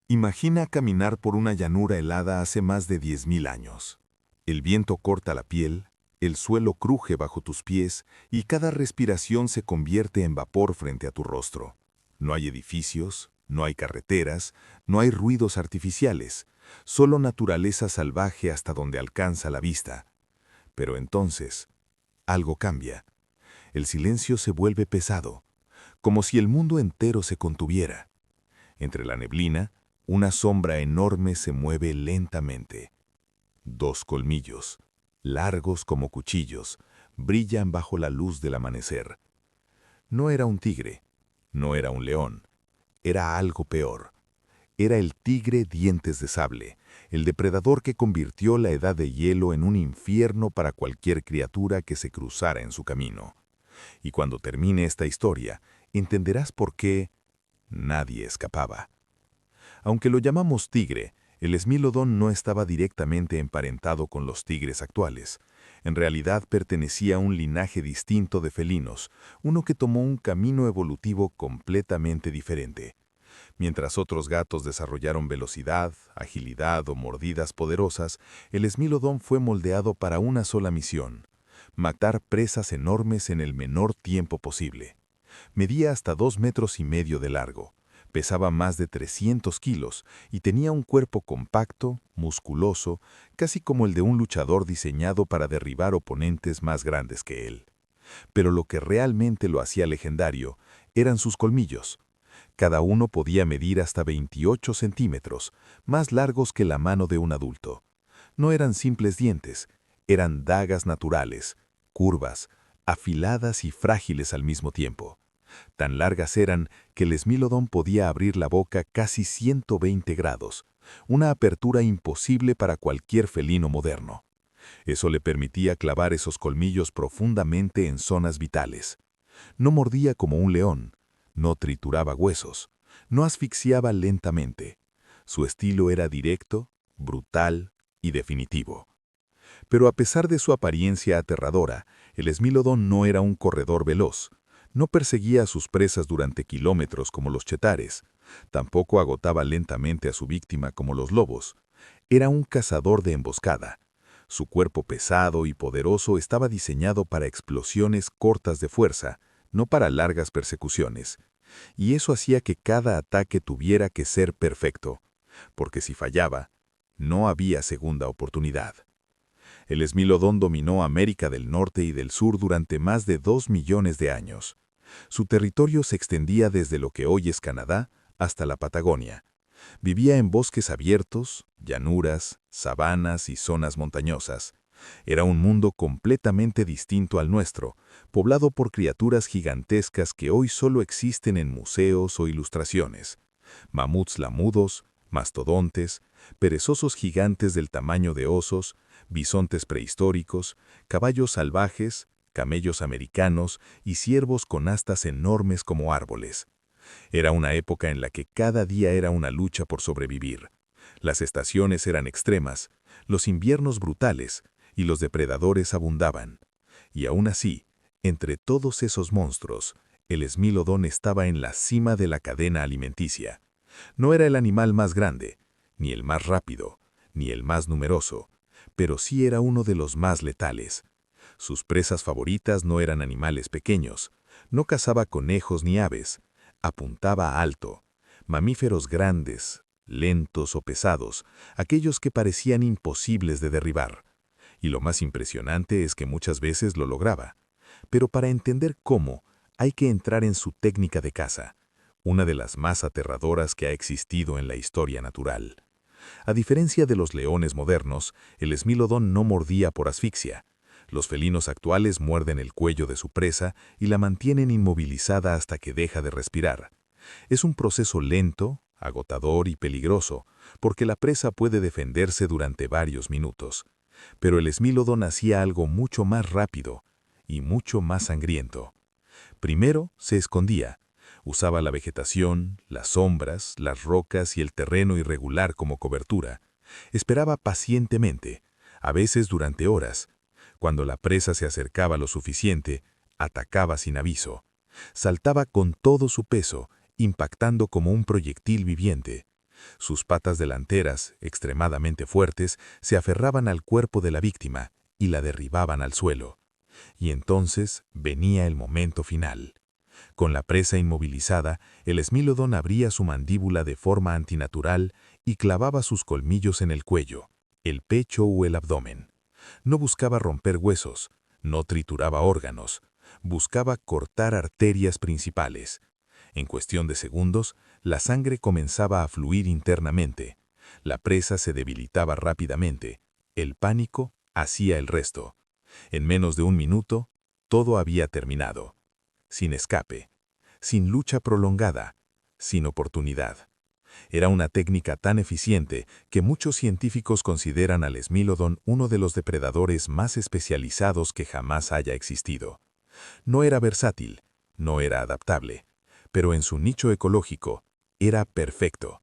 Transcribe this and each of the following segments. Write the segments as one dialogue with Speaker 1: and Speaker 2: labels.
Speaker 1: Imagina caminar por una llanura helada hace más de 10.000 años. El viento corta la piel, el suelo cruje bajo tus pies y cada respiración se convierte en vapor frente a tu rostro. No hay edificios, no hay carreteras, no hay ruidos artificiales, solo naturaleza salvaje hasta donde alcanza la vista. Pero entonces, algo cambia. El silencio se vuelve pesado, como si el mundo entero se contuviera. Entre la neblina, una sombra enorme se mueve lentamente. Dos colmillos, largos como cuchillos, brillan bajo la luz del amanecer. No era un tigre, no era un león, era algo peor. Era el tigre dientes de sable, el depredador que convirtió la edad de hielo en un infierno para cualquier criatura que se cruzara en su camino. Y cuando termine esta historia, entenderás por qué nadie escapaba. Aunque lo llamamos tigre, el esmilodón no estaba directamente emparentado con los tigres actuales. En realidad pertenecía a un linaje distinto de felinos, uno que tomó un camino evolutivo completamente diferente. Mientras otros gatos desarrollaron velocidad, agilidad o mordidas poderosas, el esmilodón fue moldeado para una sola misión: matar presas enormes en el menor tiempo posible. Medía hasta 2,5 metros de largo. Pesaba más de 300 kilos y tenía un cuerpo compacto, musculoso, casi como el de un luchador diseñado para derribar oponentes más grandes que él. Pero lo que realmente lo hacía legendario eran sus colmillos. Cada uno podía medir hasta 28 centímetros, más largos que la mano de un adulto. No eran simples dientes, eran dagas naturales, curvas, afiladas y frágiles al mismo tiempo. Tan largas eran que el esmilodón podía abrir la boca casi 120 grados, una apertura imposible para cualquier felino moderno. Eso le permitía clavar esos colmillos profundamente en zonas vitales. No mordía como un león, no trituraba huesos, no asfixiaba lentamente. Su estilo era directo, brutal y definitivo. Pero a pesar de su apariencia aterradora, el esmilodón no era un corredor veloz. No perseguía a sus presas durante kilómetros como los chetares. Tampoco agotaba lentamente a su víctima como los lobos. Era un cazador de emboscada. Su cuerpo pesado y poderoso estaba diseñado para explosiones cortas de fuerza, no para largas persecuciones. Y eso hacía que cada ataque tuviera que ser perfecto, porque si fallaba, no había segunda oportunidad. El esmilodón dominó América del Norte y del Sur durante más de 2 millones de años. Su territorio se extendía desde lo que hoy es Canadá hasta la Patagonia. Vivía en bosques abiertos, llanuras, sabanas y zonas montañosas. Era un mundo completamente distinto al nuestro, poblado por criaturas gigantescas que hoy solo existen en museos o ilustraciones. Mamuts lamudos, mastodontes, perezosos gigantes del tamaño de osos, bisontes prehistóricos, caballos salvajes, camellos americanos y ciervos con astas enormes como árboles. Era una época en la que cada día era una lucha por sobrevivir. Las estaciones eran extremas, los inviernos brutales y los depredadores abundaban. Y aún así, entre todos esos monstruos, el esmilodón estaba en la cima de la cadena alimenticia. No era el animal más grande, ni el más rápido, ni el más numeroso, pero sí era uno de los más letales. Sus presas favoritas no eran animales pequeños, no cazaba conejos ni aves, apuntaba alto, mamíferos grandes, lentos o pesados, aquellos que parecían imposibles de derribar. Y lo más impresionante es que muchas veces lo lograba. Pero para entender cómo, hay que entrar en su técnica de caza, una de las más aterradoras que ha existido en la historia natural. A diferencia de los leones modernos, el esmilodón no mordía por asfixia. Los felinos actuales muerden el cuello de su presa y la mantienen inmovilizada hasta que deja de respirar. Es un proceso lento, agotador y peligroso, porque la presa puede defenderse durante varios minutos. Pero el esmilodón hacía algo mucho más rápido y mucho más sangriento. Primero se escondía. Usaba la vegetación, las sombras, las rocas y el terreno irregular como cobertura. Esperaba pacientemente, a veces durante horas. Cuando la presa se acercaba lo suficiente, atacaba sin aviso. Saltaba con todo su peso, impactando como un proyectil viviente. Sus patas delanteras, extremadamente fuertes, se aferraban al cuerpo de la víctima y la derribaban al suelo. Y entonces venía el momento final. Con la presa inmovilizada, el Smilodon abría su mandíbula de forma antinatural y clavaba sus colmillos en el cuello, el pecho o el abdomen. No buscaba romper huesos, no trituraba órganos, buscaba cortar arterias principales. En cuestión de segundos, la sangre comenzaba a fluir internamente. La presa se debilitaba rápidamente. El pánico hacía el resto. En menos de un minuto, todo había terminado. Sin escape, sin lucha prolongada, sin oportunidad. Era una técnica tan eficiente que muchos científicos consideran al Smilodon uno de los depredadores más especializados que jamás haya existido. No era versátil, no era adaptable, pero en su nicho ecológico era perfecto.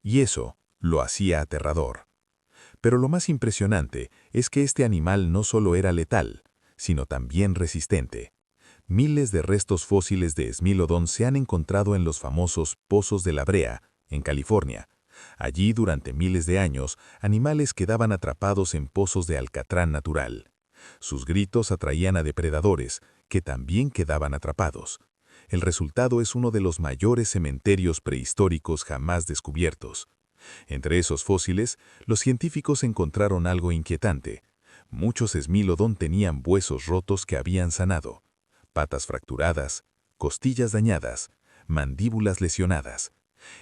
Speaker 1: Y eso lo hacía aterrador. Pero lo más impresionante es que este animal no solo era letal, sino también resistente. Miles de restos fósiles de Smilodon se han encontrado en los famosos Pozos de la Brea, en California. Allí, durante miles de años, animales quedaban atrapados en pozos de alcatrán natural. Sus gritos atraían a depredadores, que también quedaban atrapados. El resultado es uno de los mayores cementerios prehistóricos jamás descubiertos. Entre esos fósiles, los científicos encontraron algo inquietante. Muchos Smilodon tenían huesos rotos que habían sanado, patas fracturadas, costillas dañadas, mandíbulas lesionadas,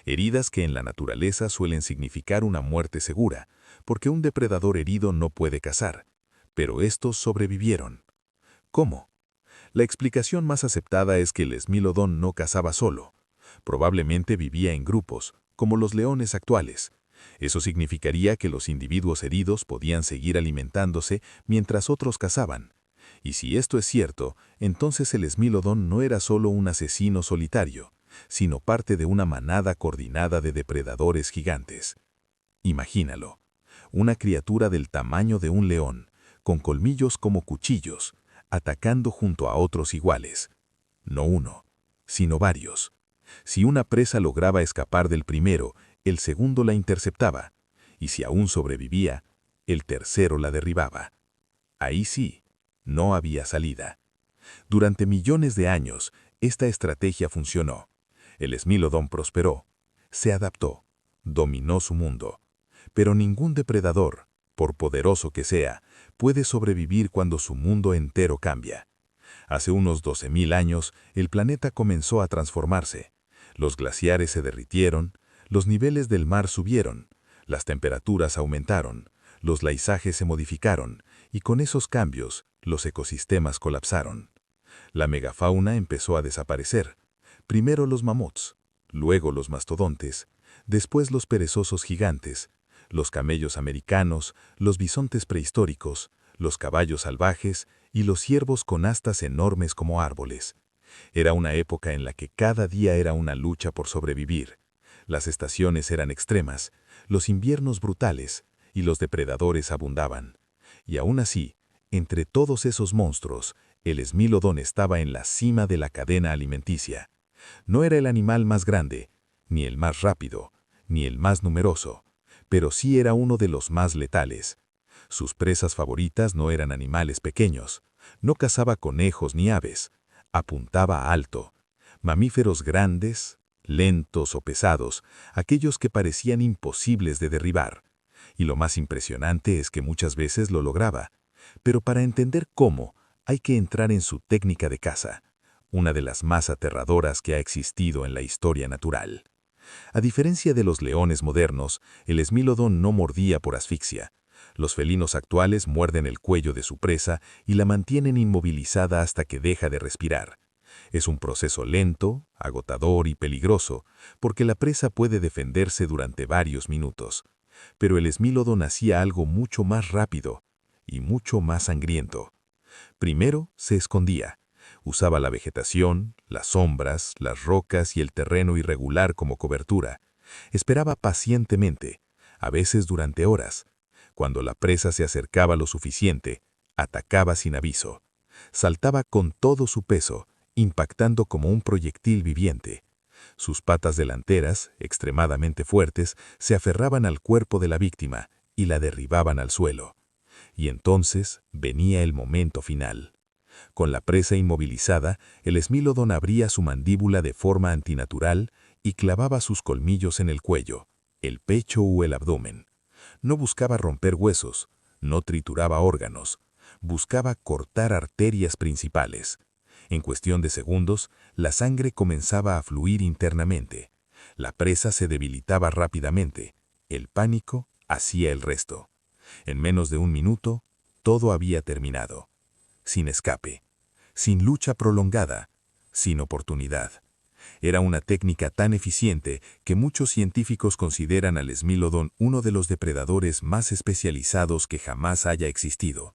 Speaker 1: heridas que en la naturaleza suelen significar una muerte segura, porque un depredador herido no puede cazar. Pero estos sobrevivieron. ¿Cómo? La explicación más aceptada es que el Smilodon no cazaba solo. Probablemente vivía en grupos, como los leones actuales. Eso significaría que los individuos heridos podían seguir alimentándose mientras otros cazaban. Y si esto es cierto, entonces el Smilodon no era solo un asesino solitario, sino parte de una manada coordinada de depredadores gigantes. Imagínalo, una criatura del tamaño de un león, con colmillos como cuchillos, atacando junto a otros iguales. No uno, sino varios. Si una presa lograba escapar del primero, el segundo la interceptaba, y si aún sobrevivía, el tercero la derribaba. Ahí sí, no había salida. Durante millones de años, esta estrategia funcionó. El Smilodon prosperó, se adaptó, dominó su mundo. Pero ningún depredador, por poderoso que sea, puede sobrevivir cuando su mundo entero cambia. Hace unos 12.000 años, el planeta comenzó a transformarse. Los glaciares se derritieron, los niveles del mar subieron, las temperaturas aumentaron, los paisajes se modificaron, y con esos cambios, los ecosistemas colapsaron. La megafauna empezó a desaparecer. Primero los mamuts, luego los mastodontes, después los perezosos gigantes, los camellos americanos, los bisontes prehistóricos, los caballos salvajes y los ciervos con astas enormes como árboles. Era una época en la que cada día era una lucha por sobrevivir. Las estaciones eran extremas, los inviernos brutales, y los depredadores abundaban. Y aún así, entre todos esos monstruos, el Smilodon estaba en la cima de la cadena alimenticia. No era el animal más grande, ni el más rápido, ni el más numeroso, pero sí era uno de los más letales. Sus presas favoritas no eran animales pequeños, no cazaba conejos ni aves, apuntaba alto. Mamíferos grandes, lentos o pesados, aquellos que parecían imposibles de derribar. Y lo más impresionante es que muchas veces lo lograba. Pero para entender cómo, hay que entrar en su técnica de caza, una de las más aterradoras que ha existido en la historia natural. A diferencia de los leones modernos, el Smilodon no mordía por asfixia. Los felinos actuales muerden el cuello de su presa y la mantienen inmovilizada hasta que deja de respirar. Es un proceso lento, agotador y peligroso, porque la presa puede defenderse durante varios minutos. Pero el Smilodon hacía algo mucho más rápido y mucho más sangriento. Primero se escondía. Usaba la vegetación, las sombras, las rocas y el terreno irregular como cobertura. Esperaba pacientemente, a veces durante horas. Cuando la presa se acercaba lo suficiente, atacaba sin aviso. Saltaba con todo su peso, impactando como un proyectil viviente. Sus patas delanteras, extremadamente fuertes, se aferraban al cuerpo de la víctima y la derribaban al suelo. Y entonces venía el momento final. Con la presa inmovilizada, el Smilodon abría su mandíbula de forma antinatural y clavaba sus colmillos en el cuello, el pecho o el abdomen. No buscaba romper huesos, no trituraba órganos, buscaba cortar arterias principales. En cuestión de segundos, la sangre comenzaba a fluir internamente. La presa se debilitaba rápidamente. El pánico hacía el resto. En menos de un minuto, todo había terminado. Sin escape, sin lucha prolongada, sin oportunidad. Era una técnica tan eficiente que muchos científicos consideran al Smilodon uno de los depredadores más especializados que jamás haya existido.